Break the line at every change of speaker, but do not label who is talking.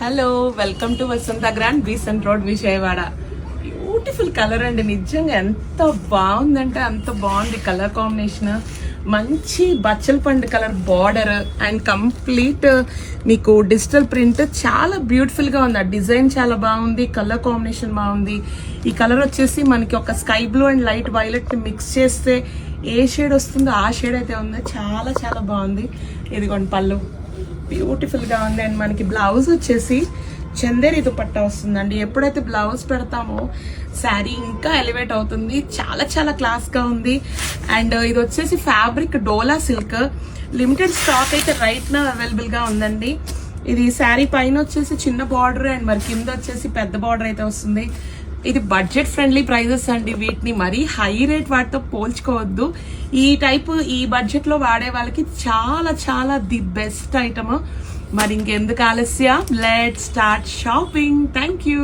Hello, welcome to Vasantha grand Besant road Vijayawada. Beautiful colour అండి, నిజంగా ఎంత బాగుందంటే అంత బాగుంది కలర్ కాంబినేషన్. మంచి బచ్చల పండు కలర్ బార్డర్ అండ్ కంప్లీట్ మీకు డిజిటల్ ప్రింట్ చాలా బ్యూటిఫుల్ గా ఉంది. ఆ డిజైన్ చాలా బాగుంది, కలర్ కాంబినేషన్ బాగుంది. ఈ కలర్ వచ్చేసి మనకి ఒక sky blue and light violet ని మిక్స్ చేస్తే ఏ షేడ్ వస్తుందో ఆ షేడ్ అయితే ఉంది. చాలా చాలా బాగుంది. ఇదిగోండి పళ్ళు బ్యూటిఫుల్ గా ఉంది. అండ్ మనకి బ్లౌజ్ వచ్చేసి చందేరి దుపట్టా వస్తుందండి. ఎప్పుడైతే బ్లౌజ్ పెడతామో శారీ ఇంకా ఎలివేట్ అవుతుంది. చాలా చాలా క్లాస్ గా ఉంది. అండ్ ఇది వచ్చేసి ఫ్యాబ్రిక్ డోలా సిల్క్. లిమిటెడ్ స్టాక్ అయితే రైట్ నా అవైలబుల్ గా ఉందండి. ఇది శారీ పైన వచ్చేసి చిన్న బార్డర్ అండ్ మరి కింద వచ్చేసి పెద్ద బార్డర్ అయితే వస్తుంది. ఇది బడ్జెట్ ఫ్రెండ్లీ ప్రైజెస్ అండి. వీటిని మరీ హై రేట్ వాటితో పోల్చుకోవద్దు. ఈ బడ్జెట్ లో వాడే వాళ్ళకి చాలా చాలా ది బెస్ట్ ఐటమ్. మరి ఇంకెందుకు ఆలస్యం, let's start shopping. Thank you.